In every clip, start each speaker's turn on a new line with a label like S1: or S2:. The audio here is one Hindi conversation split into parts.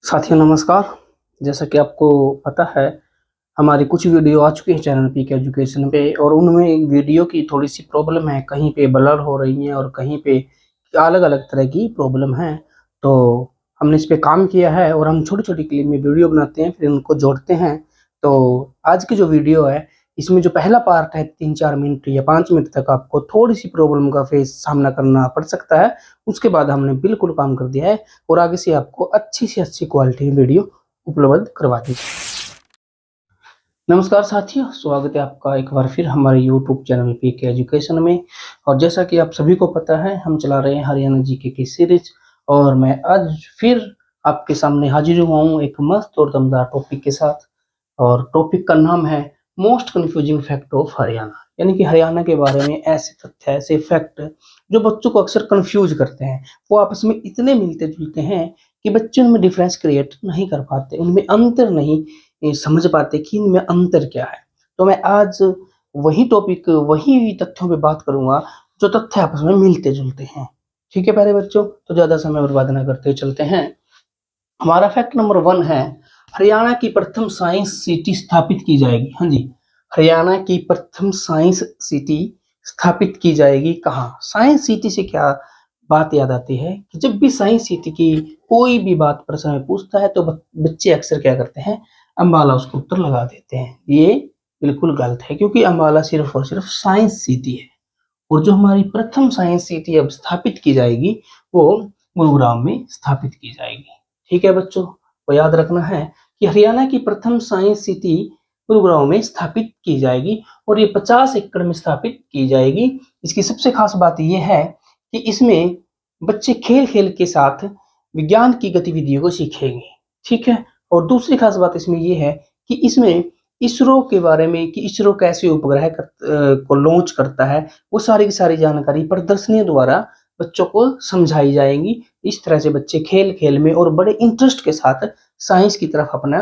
S1: साथियों नमस्कार। जैसा कि आपको पता है, हमारी कुछ वीडियो आ चुकी है चैनल पीके एजुकेशन पे, और उनमें एक वीडियो की थोड़ी सी प्रॉब्लम है, कहीं पे ब्लर हो रही है और कहीं पे अलग अलग तरह की प्रॉब्लम है। तो हमने इस पे काम किया है और हम छोटी छोटी क्लिप में वीडियो बनाते हैं, फिर उनको जोड़ते हैं। तो आज की जो वीडियो है, इसमें जो पहला पार्ट है 3-4 मिनट या 5 मिनट तक आपको थोड़ी सी प्रॉब्लम का फेस सामना करना पड़ सकता है। उसके बाद हमने बिल्कुल काम कर दिया है और आगे से आपको अच्छी से अच्छी क्वालिटी में वीडियो उपलब्ध करवा दी जाए। नमस्कार साथियों, स्वागत है आपका एक बार फिर हमारे YouTube चैनल पीके एजुकेशन में। और जैसा कि आप सभी को पता है, हम चला रहे हैं हरियाणा जीके की सीरीज, और मैं आज फिर आपके सामने हाजिर हुआ हूँ एक मस्त और दमदार टॉपिक के साथ। और टॉपिक का नाम है most confusing fact of Haryana, यानी कि हरियाणा के बारे में ऐसे तथ्य, ऐसे फैक्ट जो बच्चों को अक्सर कंफ्यूज करते हैं। वो आपस में इतने मिलते जुलते हैं कि बच्चे उनमें डिफरेंस क्रिएट नहीं कर पाते, उनमें अंतर नहीं समझ पाते कि इनमें अंतर क्या है। तो मैं आज वही टॉपिक, वही तथ्यों पे बात करूंगा जो तथ्य आपस में मिलते जुलते हैं। ठीक है प्यारे बच्चों, तो ज्यादा समय बर्बाद न करते चलते हैं। हमारा फैक्ट नंबर 1 है, हरियाणा की प्रथम साइंस सिटी स्थापित की जाएगी। हाँ जी, हरियाणा की प्रथम साइंस सिटी स्थापित की जाएगी कहाँ? साइंस सिटी से क्या बात याद आती है कि जब भी साइंस सिटी की कोई भी बात प्रश्न में पूछता है तो बच्चे अक्सर क्या करते हैं, अम्बाला उसको उत्तर लगा देते हैं। ये बिल्कुल गलत है, क्योंकि अम्बाला सिर्फ और सिर्फ साइंस सिटी है, और जो हमारी प्रथम साइंस सिटी अब स्थापित की जाएगी वो गुरुग्राम में स्थापित की जाएगी। ठीक है बच्चों, को याद रखना है कि हरियाणा की प्रथम साइंस सिटी गुरुग्राम में स्थापित की जाएगी, और ये 50 एकड़ में स्थापित की जाएगी। इसकी सबसे खास बात यह है कि इसमें बच्चे खेल खेल के साथ विज्ञान की गतिविधियों को सीखेंगे। ठीक है, और दूसरी खास बात इसमें यह है कि इसमें इसरो के बारे में, कि इसरो कैसे उपग्रह को लॉन्च करता है, वो सारी की सारी जानकारी प्रदर्शनियों द्वारा बच्चों को समझाई जाएंगी। इस तरह से बच्चे खेल खेल में और बड़े इंटरेस्ट के साथ साइंस की तरफ अपना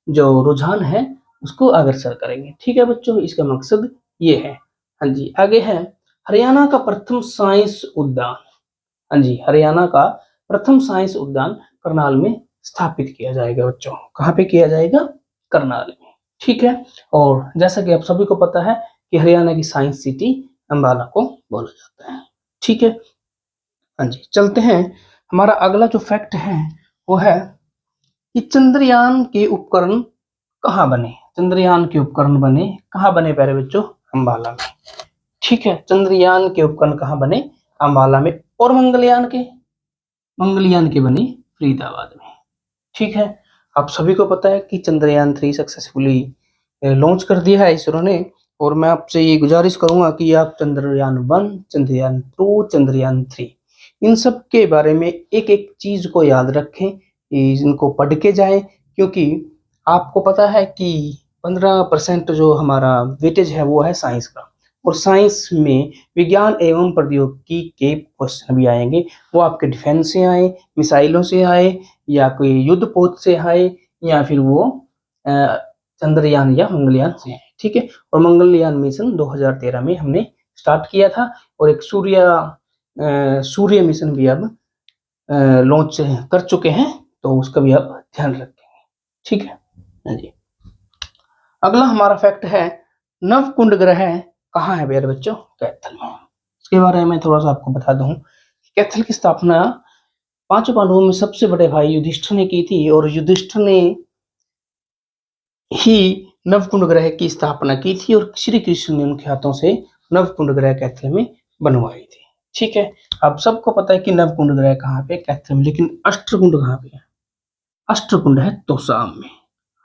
S1: जो रुझान है उसको अग्रसर करेंगे। ठीक है बच्चों, इसका मकसद ये है। हाँ जी, आगे है हरियाणा का प्रथम साइंस उद्यान। हाँ जी, हरियाणा का प्रथम साइंस उद्यान करनाल में स्थापित किया जाएगा बच्चों। कहाँ पे किया जाएगा? करनाल में। ठीक है, और जैसा कि आप सभी को पता है कि हरियाणा की साइंस सिटी अम्बाला को बोला जाता है। ठीक है, हाँ जी, चलते हैं। हमारा अगला जो फैक्ट है वो है कि चंद्रयान के उपकरण कहाँ बने? चंद्रयान के उपकरण बने कहाँ बने प्यारे बच्चों? अम्बाला में। ठीक है, चंद्रयान के उपकरण कहाँ बने? अम्बाला में। और मंगलयान के बने फरीदाबाद में। ठीक है, आप सभी को पता है कि चंद्रयान 3 सक्सेसफुली लॉन्च कर दिया है इसरो ने, और मैं आपसे ये गुजारिश करूंगा कि आप चंद्रयान 1, चंद्रयान 2, चंद्रयान 3 इन सब के बारे में एक एक चीज को याद रखें, इनको पढ़ के जाएं, क्योंकि आपको पता है कि 15% जो हमारा वेटेज है वो है साइंस का, और साइंस में विज्ञान एवं प्रौद्योगिकी के क्वेश्चन भी आएंगे। वो आपके डिफेंस से आए, मिसाइलों से आए, या कोई युद्ध पोत से आए, या फिर वो चंद्रयान या मंगलयान से आए। ठीक है, और मंगलयान मिशन 2013 में हमने स्टार्ट किया था, और एक सूर्य मिशन भी अब लॉन्च कर चुके हैं, तो उसका भी आप ध्यान रखेंगे। ठीक है, हाँ जी। अगला हमारा फैक्ट है, नवकुंड ग्रह कहाँ है मेरे बच्चों? कैथल में। इसके बारे में थोड़ा सा आपको बता दूं, कैथल की स्थापना 5 पांडवों में सबसे बड़े भाई युधिष्ठिर ने की थी, और युधिष्ठिर ने ही नवकुंड ग्रह की स्थापना की थी, और श्री कृष्ण ने उनके हाथों से नवकुंड ग्रह कैथल में बनवाई थी। ठीक है, आप सबको पता है कि नवकुंड ग्रह कहाँ पे? कैथल में। लेकिन अष्टकुंड कहाँ पे है? अष्टकुंड है तोसाम में।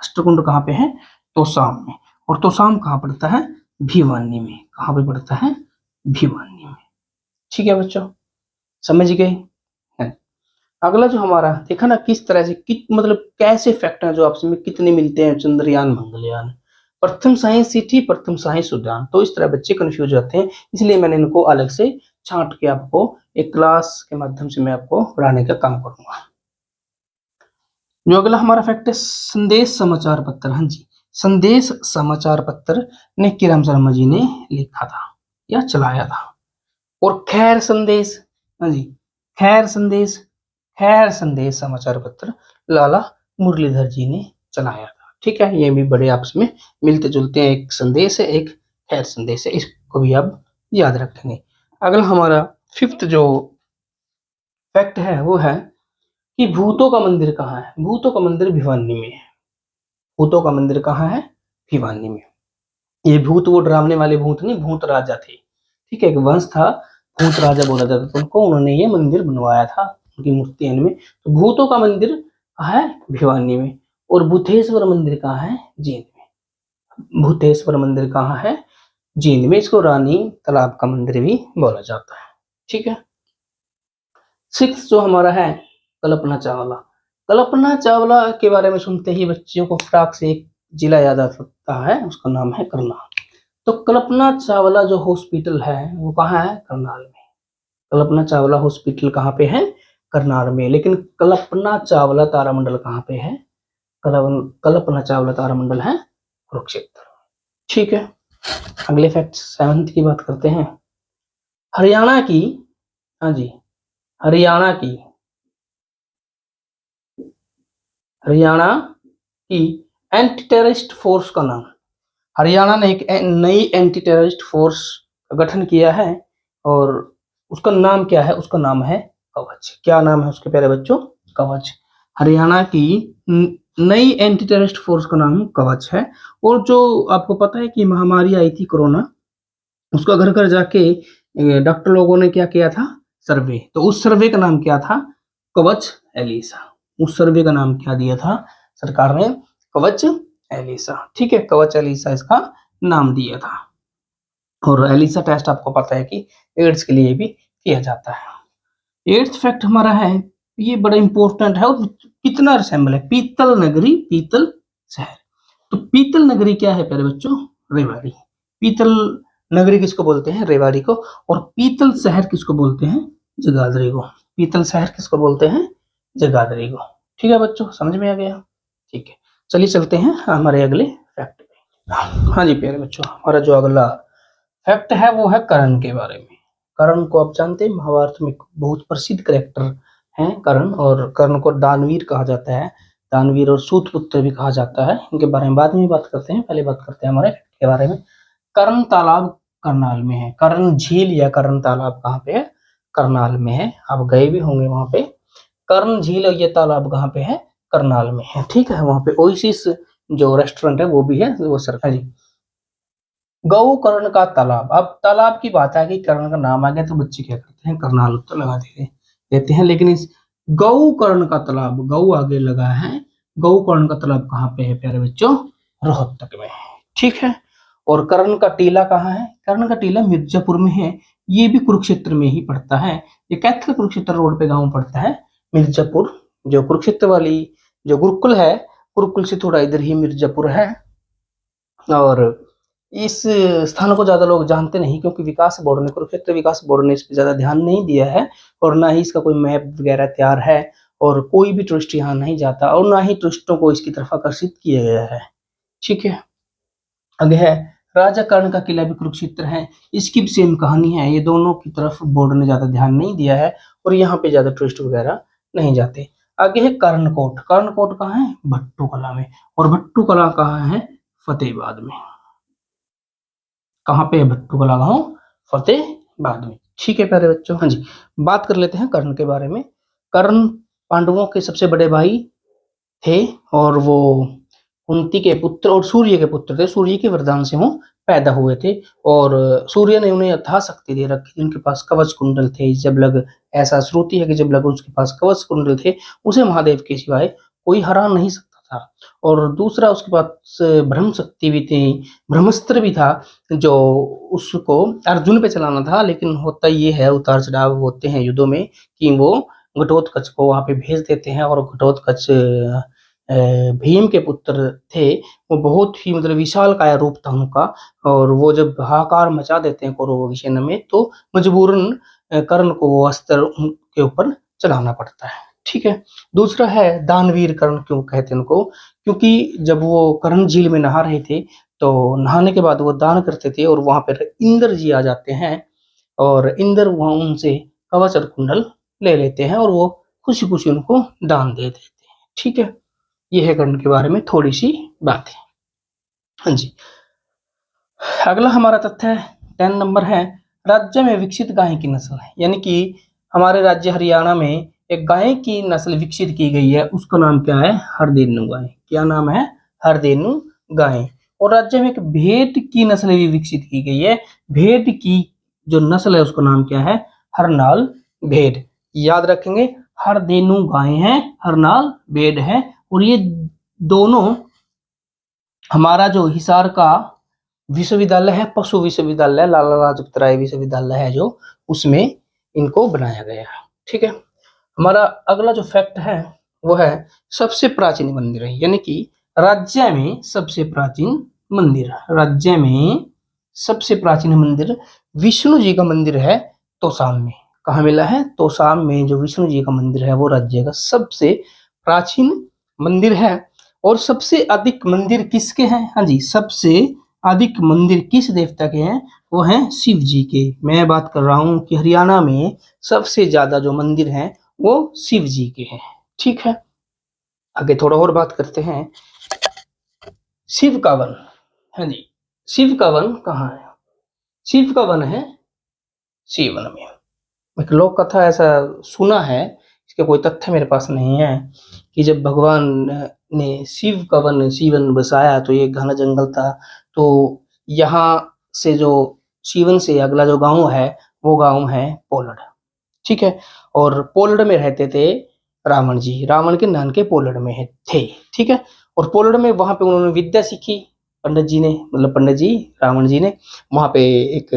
S1: अष्टकुंड कहाँ पे है? तोसाम में। और तोसाम कहाँ पड़ता है? भिवानी में। कहाँ पे पड़ता है? भिवानी में। ठीक है बच्चों, समझ गए? अगला जो हमारा देखा ना, किस तरह से मतलब कैसे फैक्ट है जो आपस में कितने मिलते हैं, चंद्रयान मंगलयान, प्रथम साइंस सिटी, प्रथम साइंस उद्यान। तो इस तरह बच्चे कंफ्यूज होते हैं, इसलिए मैंने इनको अलग से छांट के आपको एक क्लास के माध्यम से मैं आपको पढ़ाने का काम करूंगा। जो अगला हमारा फैक्ट है, संदेश समाचार पत्र। हाँ जी, संदेश समाचार पत्र ने किरण शर्मा जी ने लिखा था या चलाया था। और खैर संदेश, हाँ जी, खैर संदेश समाचार पत्र लाला मुरलीधर जी ने चलाया था। ठीक है, ये भी बड़े आपस में मिलते जुलते हैं, एक संदेश है, एक खैर संदेश है, इसको भी आप याद रखेंगे। अगला हमारा फिफ्थ जो फैक्ट है वो है कि भूतों का मंदिर कहाँ है। भूतों का मंदिर भिवानी में है। भूतों का मंदिर कहाँ है? भिवानी में। ये भूत वो डरावने वाले भूत नहीं, भूत राजा थे। ठीक है, एक वंश था, भूत राजा बोला जाता था उनको, उन्होंने ये मंदिर बनवाया था, उनकी मूर्ति में। तो भूतों का मंदिर कहाँ है? भिवानी में। और भूतेश्वर मंदिर कहाँ है? जींद में। भूतेश्वर मंदिर कहाँ है? जींद में। इसको रानी तालाब का मंदिर भी बोला जाता है। ठीक है। सिक्स जो हमारा है कल्पना चावला। कल्पना चावला के बारे में सुनते ही बच्चों को फटाक से एक जिला याद आ सकता है, उसका नाम है करनाल। तो कल्पना चावला जो हॉस्पिटल है वो कहाँ है? करनाल में। कल्पना चावला हॉस्पिटल कहाँ पे है? करनाल में। लेकिन कल्पना चावला तारामंडल कहाँ पे है? कल्पना चावला तारामंडल है कुरुक्षेत्र। ठीक है। अगले फैक्ट सेवंथ की बात करते हैं। हरियाणा की, हाँ जी, हरियाणा की एंटी टेररिस्ट फोर्स का नाम। हरियाणा ने एक नई एंटी टेररिस्ट फोर्स का गठन किया है और उसका नाम क्या है? उसका नाम है कवच। क्या नाम है उसके प्यारे बच्चों? कवच। हरियाणा की नई एंटी टेररिस्ट फोर्स का नाम कवच है। और जो आपको पता है कि महामारी आई थी कोरोना, उसका घर घर जाके डॉक्टर लोगों ने क्या किया था? सर्वे। तो उस सर्वे का नाम क्या था? कवच एलिसा। उस सर्वे का नाम क्या दिया था सरकार ने? कवच एलिसा। ठीक है, कवच एलिसा इसका नाम दिया था। और एलिसा टेस्ट आपको पता है कि एड्स के लिए भी किया जाता है। एट्थ फैक्ट हमारा है, ये बड़ा इंपॉर्टेंट है और कितना रिसेंबल है, पीतल नगरी, पीतल शहर। तो पीतल नगरी क्या है प्यारे बच्चों? रेवाड़ी। पीतल नगरी किसको बोलते हैं? रेवाड़ी को। और पीतल शहर किसको बोलते हैं? जगाधरी को। पीतल शहर किसको बोलते हैं? जगाधरी को। ठीक है बच्चों, समझ में आ गया? ठीक है, चलिए चलते हैं हमारे अगले फैक्ट पे। हाँ जी प्यारे बच्चों, हमारा जो अगला फैक्ट है वो है कर्ण के बारे में। कर्ण को आप जानते हैं, महाभारत में बहुत प्रसिद्ध कैरेक्टर हैं कर्ण। और कर्ण को दानवीर कहा जाता है, दानवीर और सूत पुत्र भी कहा जाता है। इनके बारे में बाद में बात करते हैं, पहले बात करते हैं हमारे फैक्ट के बारे में। कर्ण तालाब करनाल में है। कर्ण झील या कर्ण तालाब कहाँ पे है? करनाल में है। आप गए भी होंगे वहां पे। कर्ण झील और ये तालाब कहाँ पे है? करनाल में है। ठीक है, वहां पे ओएसिस जो रेस्टोरेंट है वो भी है, वो सरकार जी। गौ कर्ण का तालाब। अब तालाब की बात है कि कर्ण का नाम आ गया तो बच्चे क्या करते हैं? करनाल उत्तर लगा देते हैं। लेकिन इस गौ कर्ण का तालाब, गौ आगे लगा है, गौ कर्ण का तालाब कहाँ पे है प्यारे बच्चों? रोहतक में है। ठीक है। और कर्ण का टीला कहाँ है? कर्ण का टीला मिर्जापुर में है। ये भी कुरुक्षेत्र में ही पड़ता है। ये कैथल कुरुक्षेत्र रोड पे गांव पड़ता है मिर्जापुर। जो कुरुक्षेत्र वाली जो गुरुकुल है, गुरुकुल से थोड़ा इधर ही मिर्जापुर है। और इस स्थान को ज्यादा लोग जानते नहीं, क्योंकि विकास बोर्ड ने, कुरुक्षेत्र विकास बोर्ड ने इस पर ज्यादा ध्यान नहीं दिया है। और ना ही इसका कोई मैप वगैरह तैयार है। और कोई भी टूरिस्ट यहाँ नहीं जाता और ना ही टूरिस्टों को इसकी तरफ आकर्षित किया गया है। ठीक है। आगे है राजा कर्ण का किला भी कुरुक्षेत्र है। इसकी भी सेम कहानी है। ये दोनों की तरफ बोर्ड ने ज्यादा ध्यान नहीं दिया है और यहाँ पे ज्यादा टूरिस्ट वगैरह नहीं जाते। आगे है कर्णकोट। कर्णकोट कहाँ है? भट्टू कला में। और भट्टू कला कहाँ है? फतेहाबाद में। कहाँ पे है भट्टू कला गांव? फतेहाबाद में। ठीक है प्यारे बच्चों, हाँ जी, बात कर लेते हैं कर्ण के बारे में। कर्ण पांडवों के सबसे बड़े भाई थे और वो कुंती के पुत्र और सूर्य के पुत्र थे। सूर्य के वरदान से वो पैदा हुए थे और सूर्य ने उन्हें अथाह शक्ति दे रखी। उनके पास कवच कुंडल थे। जब लग, ऐसा श्रुति है कि जब लग उसके पास कवच कुंडल थे, उसे महादेव के सिवाय कोई हरा नहीं सकता था। और दूसरा उसके पास ब्रह्म शक्ति भी थी, ब्रह्मस्त्र भी था, जो उसको अर्जुन पे चलाना था। लेकिन होता ये है, उतार चढ़ाव होते हैं युद्धों में, कि वो घटोत्कच को वहां पे भेज देते हैं। और घटोत्कच भीम के पुत्र थे। वो बहुत ही मतलब विशाल काया रूप था उनका। और वो जब हाहाकार मचा देते हैं कौरवों की सेना में, तो मजबूरन कर्ण को वो अस्त्र उनके ऊपर चलाना पड़ता है। ठीक है। दूसरा है दानवीर कर्ण। क्यों कहते हैं उनको? क्योंकि जब वो कर्ण झील में नहा रहे थे, तो नहाने के बाद वो दान करते थे और वहां पर इंद्र जी आ जाते हैं और इंद्र वहां उनसे कवच और कुंडल ले लेते हैं और वो खुशी खुशी उनको दान दे देते हैं। ठीक है। ये है गण के बारे में थोड़ी सी बातें। हाँ जी, अगला हमारा तथ्य है 10 नंबर है, राज्य में विकसित गाय की नस्ल है। यानी कि हमारे राज्य हरियाणा में एक गाय की नस्ल विकसित की गई है, उसका नाम क्या है? हरदेनु गाय। क्या नाम है? हरदेनु गाय। और राज्य में एक भेड़ की नस्ल भी विकसित की गई है। भेड़ की जो नस्ल है उसका नाम क्या है? हरनाल भेड़। याद रखेंगे, हरदेनु गाय है, हरनाल भेड़ है। और ये दोनों हमारा जो हिसार का विश्वविद्यालय है, पशु विश्वविद्यालय, लाला लाजपत राय विश्वविद्यालय है जो, उसमें इनको बनाया गया है। ठीक है, हमारा अगला जो फैक्ट है वो है सबसे प्राचीन मंदिर है। यानी कि राज्य में सबसे प्राचीन मंदिर, राज्य में सबसे प्राचीन मंदिर विष्णु जी का मंदिर है तोशाम में। कहाँ मिला है? तोशाम में जो विष्णु जी का मंदिर है वो राज्य का सबसे प्राचीन मंदिर है। और सबसे अधिक मंदिर किसके हैं? हाँ जी, सबसे अधिक मंदिर किस देवता के हैं? वो हैं शिव जी के। मैं बात कर रहा हूं कि हरियाणा में सबसे ज्यादा जो मंदिर हैं वो शिव जी के हैं। ठीक है, आगे थोड़ा और बात करते हैं। शिव का वन, हाँ जी, शिव का वन कहाँ है? शिव का वन है सीवन में। एक लोक कथा ऐसा सुना है, इसके कोई तथ्य मेरे पास नहीं है, कि जब भगवान ने शिव का वन सीवन बसाया तो ये घना जंगल था। तो यहाँ से जो सीवन से अगला जो गांव है वो गांव है पोलड़। ठीक है, और पोलड़ में रहते थे रावण जी, रावण के नानके पोलड़ में थे। ठीक है, और पोलड़ में वहां पे उन्होंने विद्या सीखी, पंडित जी ने, मतलब पंडित जी रावण जी ने वहां पे एक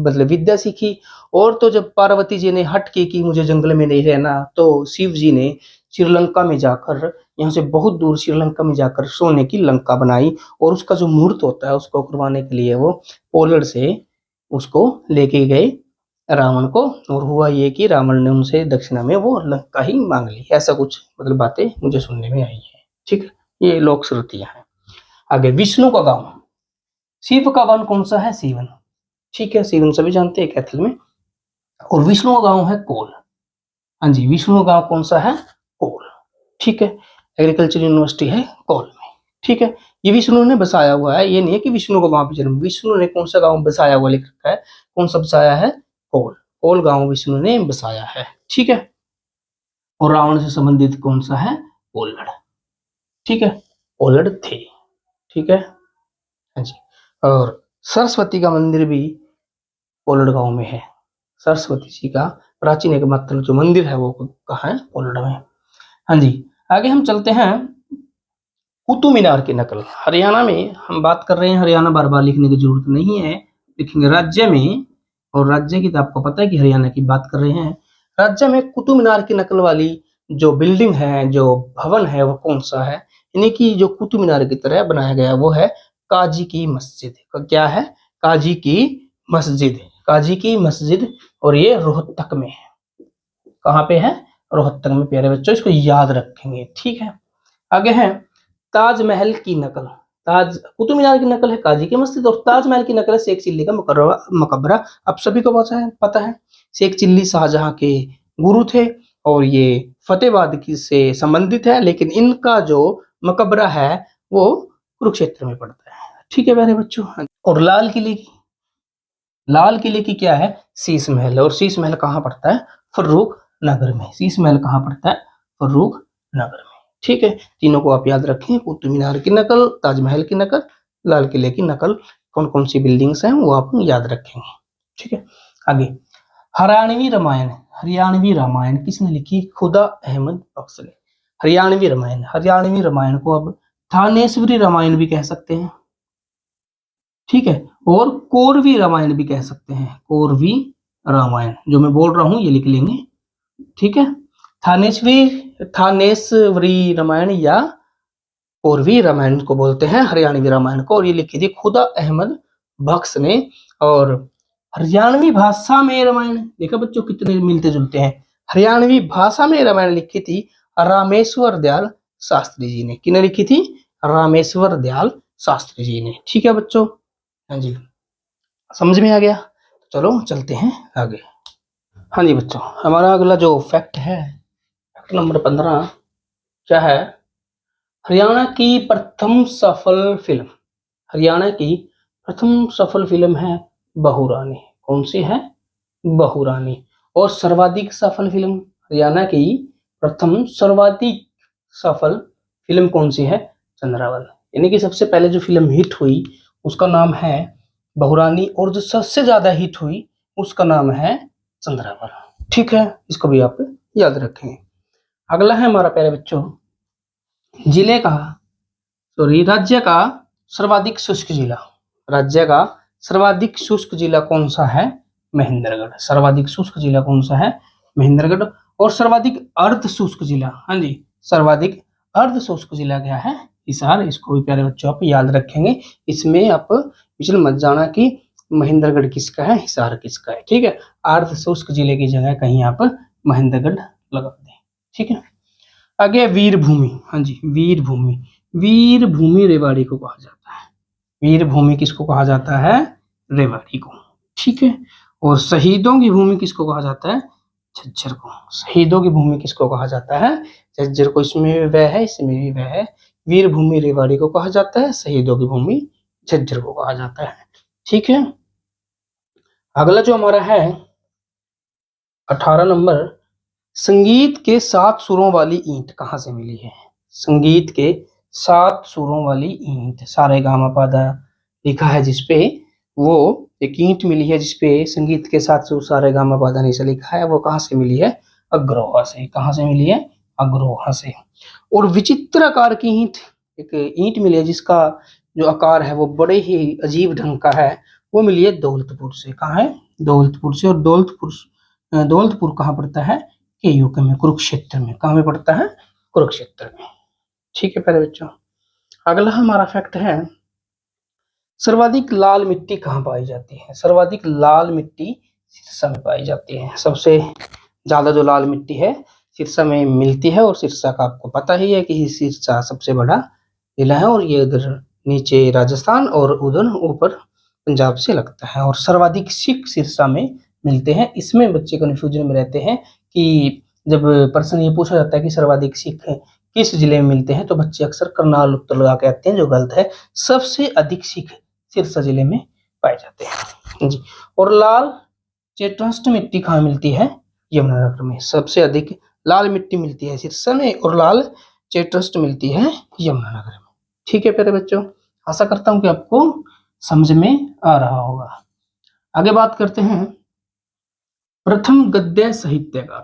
S1: मतलब विद्या सीखी। और तो जब पार्वती जी ने हट की कि मुझे जंगल में नहीं रहना, तो शिव जी ने श्रीलंका में जाकर, यहाँ से बहुत दूर श्रीलंका में जाकर सोने की लंका बनाई। और उसका जो मूर्त होता है उसको करवाने के लिए वो पोलड़ से उसको लेके गए रावण को। और हुआ ये कि रावण ने उनसे दक्षिणा में वो लंका ही मांग ली। ऐसा कुछ मतलब बातें मुझे सुनने में आई है। ठीक है, ये लोक श्रुतियां हैं। आगे, विष्णु का गांव, शिव का वन कौन सा है? सीवन। ठीक है, सीवन सभी जानते हैं कैथल में। और विष्णु का गांव है कोल। हाँ जी, विष्णु का गांव कौन सा है? कोल। ठीक है, एग्रीकल्चर यूनिवर्सिटी है कोल में। ठीक है, ये विष्णु ने बसाया हुआ है, ये नहीं है कि विष्णु को वहां पे जन्म, विष्णु ने कौन सा गांव बसाया हुआ लिख रखा है, कौन सा बसाया है? कोल। कोल गांव विष्णु ने बसाया है। ठीक है, और रावण से संबंधित कौन सा है? पोलड़। ठीक है, पोलड़ थे। ठीक है, हाँ जी, और सरस्वती का मंदिर भी पोलड़ गांव में है। सरस्वती जी का प्राचीन एकमात्र जो मंदिर है वो कहाँ है? पोलड़ में। हाँ जी, आगे हम चलते हैं। कुतुब मीनार की नकल, हरियाणा में हम बात कर रहे हैं, हरियाणा बार बार लिखने की जरूरत नहीं है, लिखेंगे राज्य में। और राज्य की तो आपको पता है कि हरियाणा की बात कर रहे हैं। राज्य में कुतुब मीनार की नकल वाली जो बिल्डिंग है, जो भवन है, वो कौन सा है? यानी कि जो कुतुब मीनार की तरह बनाया गया वो है काजी की मस्जिद। क्या है? काजी की मस्जिद, काजी की मस्जिद। और ये रोहतक में है। कहाँ पे है? रोहतक में। प्यारे बच्चों, इसको याद रखेंगे। ठीक है, आगे है ताजमहल की नकल। कुतुब मीनार की नकल है काजी की मस्जिद, और ताजमहल की नकल है शेख चिल्ली का मकबरा। आप सभी को पता है शेख चिल्ली शाहजहां के गुरु थे, और ये फतेहाबाद की से संबंधित है, लेकिन इनका जो मकबरा है वो कुरुक्षेत्र में पड़ता है। ठीक है प्यारे बच्चों, और लाल किले की क्या है? शीश महल। और शीश महल कहाँ पड़ता है? फर्रुख नगर में। शीश महल कहाँ पड़ता है? फर्रुख नगर में। ठीक है, तीनों को आप याद रखें, कुतुब मीनार की नकल, ताजमहल की नकल, लाल किले की नकल, कौन कौन सी बिल्डिंग्स हैं वो आप याद रखेंगे। ठीक है, आगे, हरियाणवी रामायण। हरियाणवी रामायण किसने लिखी? खुदा अहमद बख्श ने। हरियाणवी रामायण को अब थानेश्वरी रामायण भी कह सकते हैं। ठीक है, और कोरवी रामायण भी कह सकते हैं। कोरवी रामायण जो मैं बोल रहा हूं ये लिख लेंगे। ठीक है, थानेश्वरी रामायण या कोरवी रामायण को बोलते हैं हरियाणवी रामायण को, और ये लिखी थी खुदा अहमद बख्श ने। और हरियाणवी भाषा में रामायण, देखा बच्चों कितने मिलते जुलते हैं। हरियाणवी भाषा में रामायण लिखी थी रामेश्वर दयाल शास्त्री जी ने। किसने लिखी थी? रामेश्वर दयाल शास्त्री जी ने। ठीक है बच्चों, हाँ जी, समझ में आ गया? चलो चलते हैं आगे। हाँ जी बच्चों, हमारा अगला जो फैक्ट है, फैक्ट नंबर 15 क्या है? हरियाणा की प्रथम सफल फिल्म, हरियाणा की प्रथम सफल फिल्म है बहुरानी। कौन सी है? बहुरानी। और सर्वाधिक सफल फिल्म, हरियाणा की प्रथम सर्वाधिक सफल फिल्म कौन सी है? चंद्रावल। यानी कि सबसे पहले जो फिल्म हिट हुई उसका नाम है बहुरानी, और जो सबसे ज्यादा हिट हुई उसका नाम है चंद्रावल। ठीक है, इसको भी आप याद रखें। अगला है हमारा प्यारे बच्चों, जिले का राज्य का सर्वाधिक शुष्क जिला। राज्य का सर्वाधिक शुष्क जिला कौन सा है? महेंद्रगढ़। सर्वाधिक शुष्क जिला कौन सा है? महेंद्रगढ़। और सर्वाधिक अर्ध शुष्क जिला, हाँ जी, सर्वाधिक अर्ध शुष्क जिला क्या है? हिसार। इसको भी प्यारे बच्चों आप याद रखेंगे। इसमें आप विचल मत जाना कि महेंद्रगढ़ किसका है, हिसार किसका है। ठीक है, अर्ध शुष्क जिले की जगह कहीं आप महेंद्रगढ़ लगा दें। ठीक है, आगे वीरभूमि। हाँ जी, वीरभूमि। वीरभूमि रेवाड़ी को कहा जाता है। वीरभूमि किसको कहा जाता है? रेवाड़ी को। ठीक है, और शहीदों की भूमि किसको कहा जाता है? झज्जर को। शहीदों की भूमि किसको कहा जाता है? झज्जर को। इसमें भी वह है, इसमें भी वह है। वीरभूमि रेवाड़ी को कहा जाता है, शहीदों की भूमि झज्जर को कहा जाता है। ठीक है, अगला जो हमारा है 18 नंबर, संगीत के 7 सुरों वाली ईंट कहाँ से मिली है? संगीत के 7 सुरों वाली ईंट, सारे गामा पादा लिखा है जिसपे, वो एक ईंट मिली है जिसपे संगीत के 7 सुर सारे गामा पादा नीचे लिखा है। वो कहाँ से मिली है? अग्रोहा से। कहाँ से मिली है? अग्रोहा से। और विचित्र आकार की ईंट, एक ईंट मिली है जिसका जो आकार है वो बड़े ही अजीब ढंग का है, वो मिली है दौलतपुर से। कहाँ है? दौलतपुर से। और दौलतपुर कहाँ पड़ता है? के यूके में, कुरुक्षेत्र में। कहाँ में पड़ता है? कुरुक्षेत्र में। ठीक है प्यारे बच्चों, अगला हमारा फैक्ट है, सर्वाधिक लाल मिट्टी कहाँ पाई जाती है? सर्वाधिक लाल मिट्टी सिरसा में पाई जाती है। सबसे ज्यादा जो लाल मिट्टी है सिरसा में मिलती है। और सिरसा का आपको पता ही है कि सिरसा सबसे बड़ा जिला है, और ये उधर नीचे राजस्थान और उधर ऊपर पंजाब से लगता है। और सर्वाधिक सिख सिरसा में मिलते हैं। इसमें बच्चे कंफ्यूजन में रहते हैं कि जब पर्सन ये पूछा जाता है कि सर्वाधिक सिख किस जिले में मिलते हैं, तो बच्चे अक्सर करनाल उत्तर लगा के आते हैं, जो गलत है। सबसे अधिक सिख सिरसा जिले में पाए जाते हैं जी। और लाल चेट्रस्ट मिट्टी कहाँ मिलती है? यमुनानगर में। सबसे अधिक लाल मिट्टी मिलती है सिरसा में, और लाल चेट्रस्ट मिलती है यमुनानगर में। ठीक है प्यारे बच्चों, आशा करता हूं कि आपको समझ में आ रहा होगा। आगे बात करते हैं, प्रथम गद्य साहित्यकार।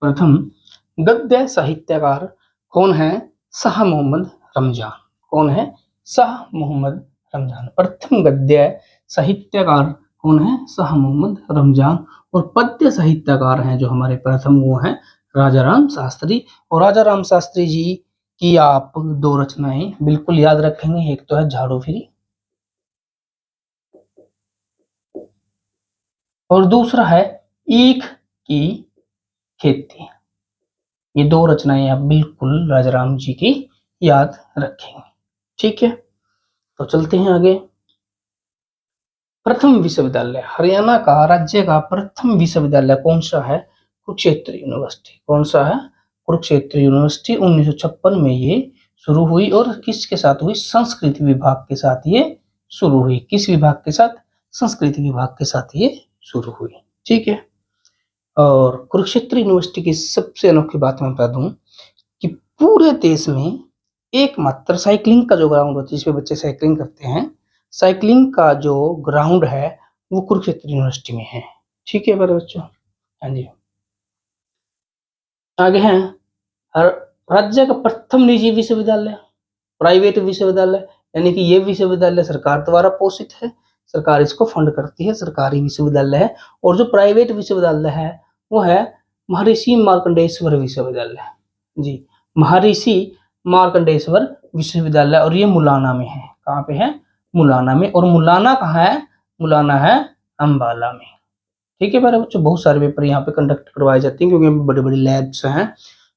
S1: प्रथम गद्य साहित्यकार कौन है? शाह मोहम्मद रमजान। कौन है? शाह मोहम्मद रमजान। प्रथम गद्य साहित्यकार कौन है? शाह मोहम्मद रमजान। और पद्य साहित्यकार हैं जो हमारे प्रथम, वो हैं राजा राम शास्त्री। और राजा राम शास्त्री जी की आप 2 रचनाएं बिल्कुल याद रखेंगे। एक तो है झाड़ू फिरी, और दूसरा है ईख की खेती। ये 2 रचनाएं आप बिल्कुल राजा राम जी की याद रखेंगे। ठीक है, तो चलते हैं आगे। प्रथम विश्वविद्यालय, हरियाणा का राज्य का प्रथम विश्वविद्यालय कौन सा है? कुरुक्षेत्र यूनिवर्सिटी। कौन सा है? कुरुक्षेत्र यूनिवर्सिटी। 1956 में ये शुरू हुई, और किसके साथ हुई? संस्कृत विभाग के साथ ये शुरू हुई। किस विभाग के साथ? संस्कृत विभाग के साथ ये शुरू हुई। ठीक है, और कुरुक्षेत्र यूनिवर्सिटी की सबसे अनोखी बात मैं बता दूं कि पूरे देश में एकमात्र साइकिलिंग का जो ग्राउंड होता है, जिसपे बच्चे साइकिलिंग करते हैं, साइकिलिंग का जो ग्राउंड है वो कुरुक्षेत्र यूनिवर्सिटी में है। ठीक है मेरे बच्चों, हाँ जी। आगे है राज्य का प्रथम निजी विश्वविद्यालय, प्राइवेट विश्वविद्यालय, यानी कि ये विश्वविद्यालय सरकार द्वारा पोषित है, सरकार इसको फंड करती है, सरकारी विश्वविद्यालय है। और जो प्राइवेट विश्वविद्यालय है वो है महर्षि मार्कंडेश्वर विश्वविद्यालय जी, महर्षि मार्कंडेश्वर विश्वविद्यालय। और ये मुलाना में है। कहाँ पे है? मुलाना में। और मुलाना कहाँ है? मुलाना है अंबाला में। ठीक है मेरे बच्चों, बहुत सारे पेपर यहाँ पे कंडक्ट करवाए जाते हैं, क्योंकि बड़े बड़े लैब्स हैं,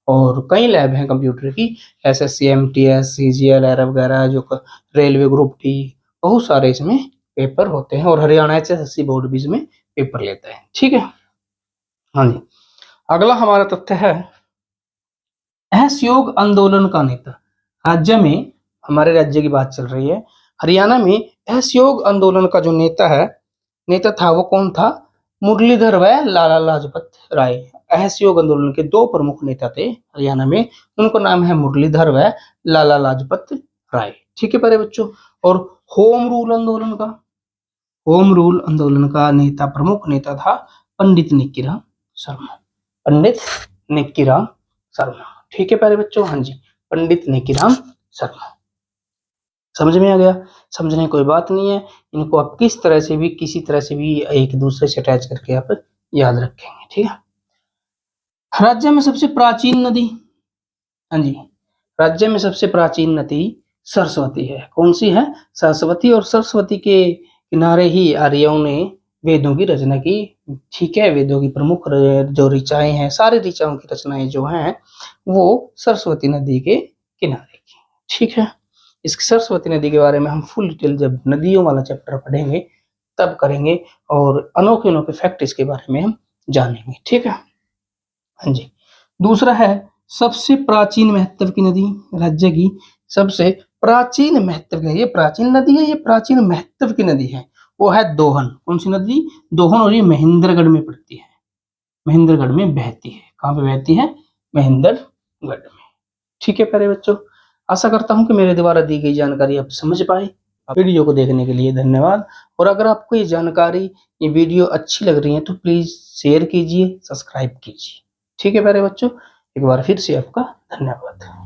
S1: और कई लैब हैं कंप्यूटर की, SSC MTS CGL एरा वगैरह, जो रेलवे ग्रुप डी, बहुत सारे इसमें पेपर होते हैं। और हरियाणा HSSC बोर्ड भी इसमें पेपर लेता है। ठीक है, हाँ जी। अगला हमारा तथ्य है, असहयोग आंदोलन का नेता। राज्य में, हमारे राज्य की बात चल रही है, हरियाणा में असहयोग आंदोलन का जो नेता था वो कौन था? मुरलीधर व लाला लाजपत राय। असहयोग आंदोलन के दो प्रमुख नेता थे हरियाणा में, उनको नाम है मुरलीधर व लाला लाजपत राय। ठीक है प्यारे बच्चों। और होम रूल आंदोलन का प्रमुख नेता था पंडित निक्कीराम शर्मा। पंडित निक्कीराम शर्मा। ठीक है प्यारे बच्चों, हाँ जी, पंडित निक्कीराम शर्मा। समझ में आ गया? समझने की कोई बात नहीं है। इनको आप किसी तरह से भी एक दूसरे से अटैच करके आप याद रखेंगे। ठीक है। राज्य में सबसे प्राचीन नदी, हाँ जी, राज्य में सबसे प्राचीन नदी सरस्वती है। कौन सी है? सरस्वती। और सरस्वती के किनारे ही आर्यों ने वेदों की रचना की। ठीक है। वेदों की प्रमुख जो ऋचाएं हैं, सारी ऋचाओं की रचनाएं जो हैं वो सरस्वती नदी के किनारे की। ठीक है। इस सरस्वती नदी के बारे में हम फुल डिटेल जब नदियों वाला चैप्टर पढ़ेंगे तब करेंगे, और अनोखे अनोखे फैक्ट इसके बारे में हम जानेंगे। ठीक है। हाँ जी। दूसरा है सबसे प्राचीन महत्व की नदी। राज्य की सबसे प्राचीन महत्व की, ये प्राचीन नदी है, ये प्राचीन महत्व की नदी है, वो है दोहन। कौन सी नदी? दोहन। और ये महेंद्रगढ़ में पड़ती है, महेंद्रगढ़ में बहती है। कहाँ पे बहती है? महेंद्रगढ़ में। ठीक है प्यारे बच्चों, आशा करता हूं कि मेरे द्वारा दी गई जानकारी आप समझ पाए। वीडियो को देखने के लिए धन्यवाद। और अगर आपको ये जानकारी, ये वीडियो अच्छी लग रही है तो प्लीज शेयर कीजिए, सब्सक्राइब कीजिए। ठीक है प्यारे बच्चों, एक बार फिर से आपका धन्यवाद।